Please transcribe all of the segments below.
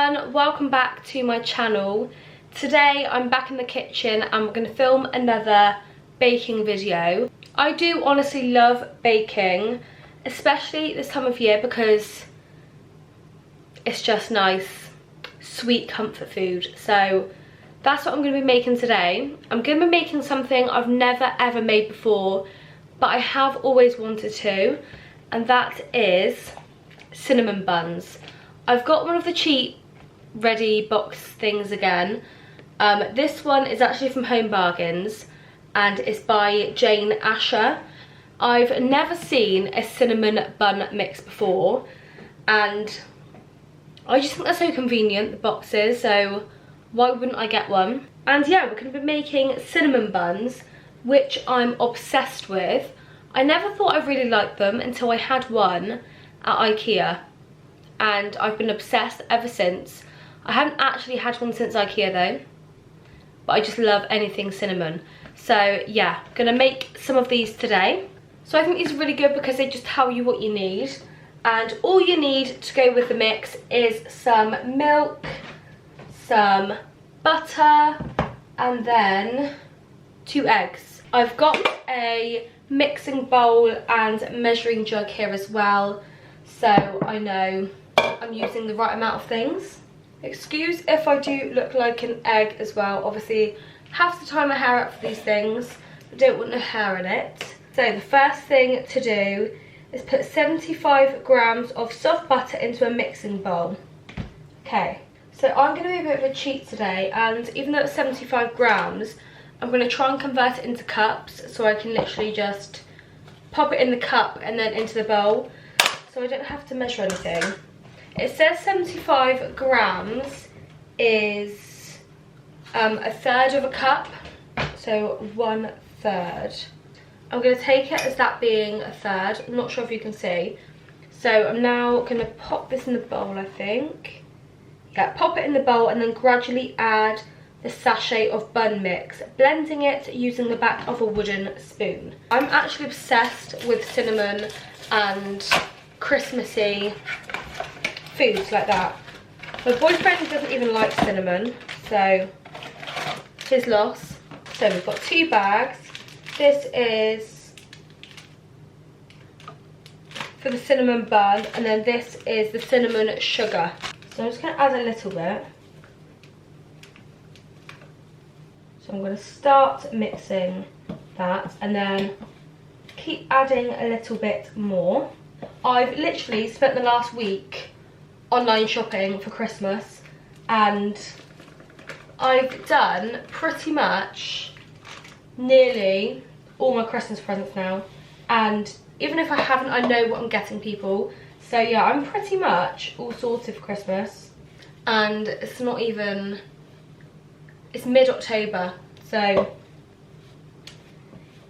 everyone, welcome back to my channel. Today I'm back in the kitchen and we're going to film another baking video. I do honestly love baking, especially this time of year because it's just nice, sweet comfort food. So that's what I'm going to be making today. I'm going to be making something I've never ever made before, but I have always wanted to, and that is cinnamon buns. I've got one of the cheap ready box things again. This one is actually from Home Bargains and it's by Jane Asher. I've never seen a cinnamon bun mix before and I just think they're so convenient, the boxes, so why wouldn't I get one? And yeah, we're going to be making cinnamon buns, which I'm obsessed with. I never thought I really liked them until I had one at IKEA. And I've been obsessed ever since. I haven't actually had one since IKEA though, but I just love anything cinnamon. So yeah, I'm gonna make some of these today. So I think these are really good because they just tell you what you need. And all you need to go with the mix is some milk, some butter, and then 2 eggs. I've got a mixing bowl and measuring jug here as well, so I know I'm using the right amount of things. Excuse if I do look like an egg as well. Obviously, have to tie my hair up for these things. I don't want no hair in it. So the first thing to do is put 75 grams of soft butter into a mixing bowl. Okay, so I'm going to be a bit of a cheat today, and even though it's 75 grams, I'm going to try and convert it into cups so I can literally just pop it in the cup and then into the bowl, so I don't have to measure anything. It says 75 grams is a third of a cup, so 1/3. I'm going to take it as that being a third. I'm not sure if you can see. So I'm now going to pop this in the bowl, I think. Yeah, pop it in the bowl and then gradually add the sachet of bun mix, blending it using the back of a wooden spoon. I'm actually obsessed with cinnamon and Christmassy foods like that. My boyfriend doesn't even like cinnamon, so his loss. So we've got 2 bags. This is for the cinnamon bun, and then this is the cinnamon sugar. So I'm just going to add a little bit. So I'm going to start mixing that and then keep adding a little bit more. I've literally spent the last week online shopping for Christmas and I've done pretty much nearly all my Christmas presents now, and even if I haven't, I know what I'm getting people. So yeah, I'm pretty much all sorted for Christmas, and it's not even, it's mid-October, so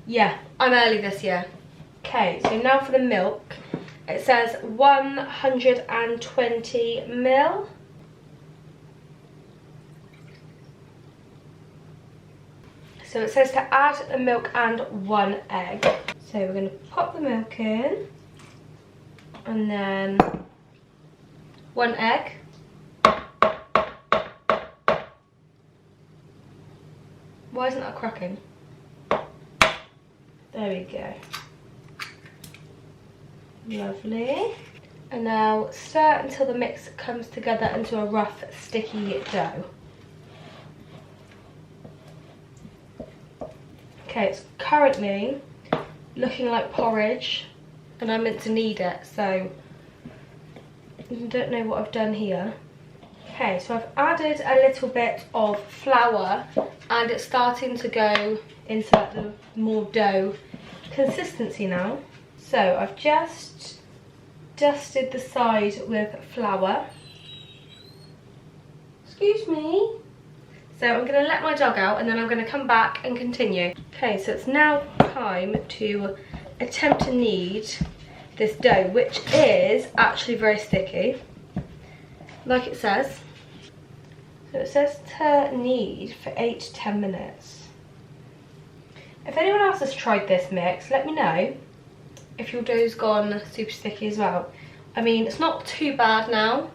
yeah, I'm early this year. Okay, so now for the milk. It says 120 ml. So it says to add the milk and 1 egg. So we're going to pop the milk in and then 1 egg. Why isn't that cracking? There we go. Lovely. And now stir until the mix comes together into a rough, sticky dough. Okay, it's currently looking like porridge and I'm meant to knead it, so I don't know what I've done here. Okay, so I've added a little bit of flour and it's starting to go into the more dough consistency now. So I've just dusted the side with flour. Excuse me. So I'm going to let my dog out and then I'm going to come back and continue. Okay, so it's now time to attempt to knead this dough, which is actually very sticky, like it says. So it says to knead for 8 to 10 minutes. If anyone else has tried this mix, let me know if your dough's gone super sticky as well. I mean, it's not too bad now.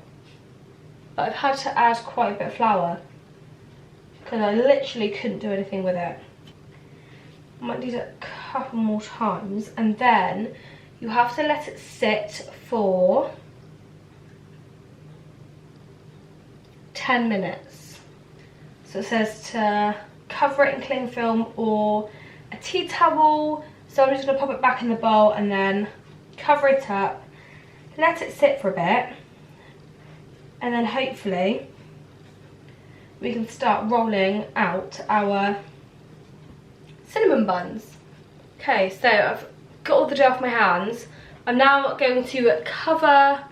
but I've had to add quite a bit of flour because I literally couldn't do anything with it. I might do that a couple more times, and then you have to let it sit for 10 minutes. So it says to cover it in cling film or a tea towel. So I'm just going to pop it back in the bowl and then cover it up, let it sit for a bit, and then hopefully we can start rolling out our cinnamon buns. Okay, so I've got all the dough off my hands. I'm now going to cover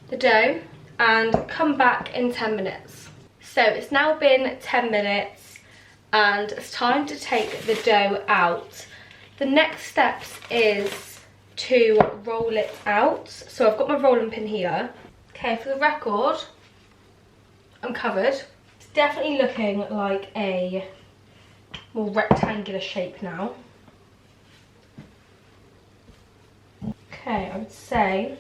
the dough and come back in 10 minutes. So it's now been 10 minutes and it's time to take the dough out. The next steps is to roll it out. So I've got my rolling pin here. Okay, for the record, I'm covered. It's definitely looking like a more rectangular shape now. Okay, I would say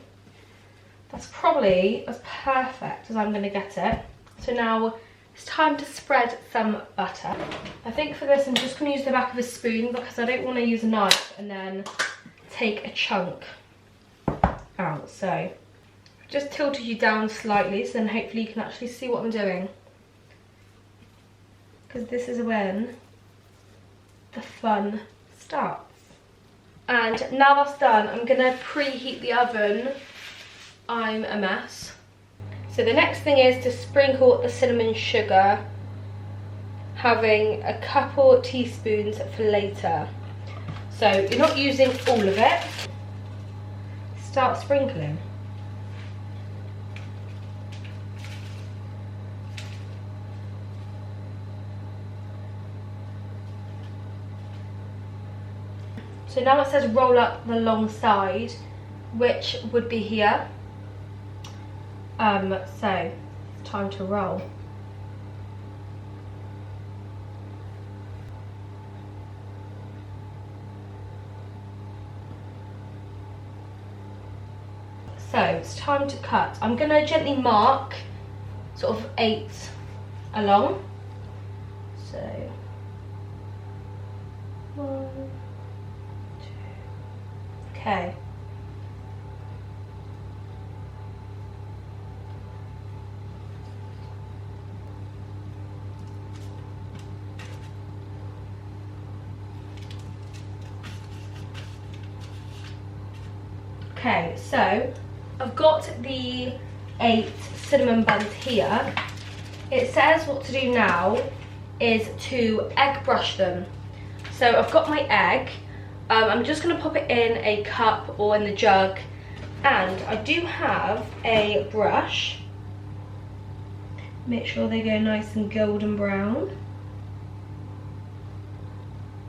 that's probably as perfect as I'm going to get it. So now it's time to spread some butter. I think for this I'm just going to use the back of a spoon because I don't want to use a knife and then take a chunk out. So I've just tilted you down slightly so then hopefully you can actually see what I'm doing. Because this is when the fun starts. And now that's done, I'm going to preheat the oven. I'm a mess. So the next thing is to sprinkle the cinnamon sugar, having a couple teaspoons for later. So you're not using all of it. Start sprinkling. So now it says roll up the long side, which would be here. So it's time to roll. So it's time to cut. I'm going to gently mark sort of 8 along. So 1, 2. Okay. Okay, so I've got the 8 cinnamon buns here. It says what to do now is to egg brush them. So I've got my egg. I'm just going to pop it in a cup or in the jug. And I do have a brush. Make sure they go nice and golden brown.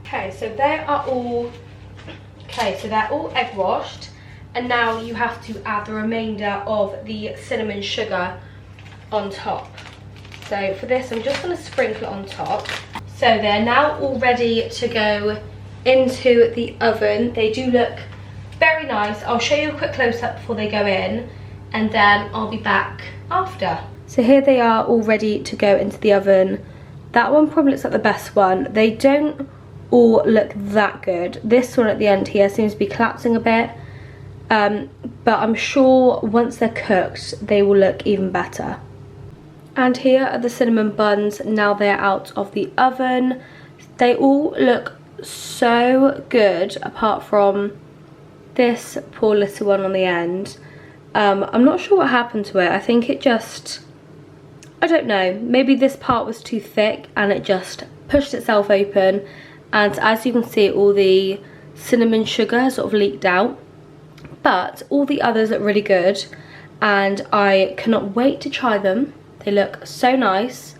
Okay, so they're all egg washed. And now you have to add the remainder of the cinnamon sugar on top. So for this, I'm just going to sprinkle it on top. So they're now all ready to go into the oven. They do look very nice. I'll show you a quick close-up before they go in, and then I'll be back after. So here they are all ready to go into the oven. That one probably looks like the best one. They don't all look that good. This one at the end here seems to be collapsing a bit. But I'm sure once they're cooked, they will look even better. And here are the cinnamon buns, now they're out of the oven. They all look so good, apart from this poor little one on the end. I'm not sure what happened to it. I think it just, I don't know, maybe this part was too thick and it just pushed itself open. And as you can see, all the cinnamon sugar has sort of leaked out. But all the others look really good and I cannot wait to try them. They look so nice.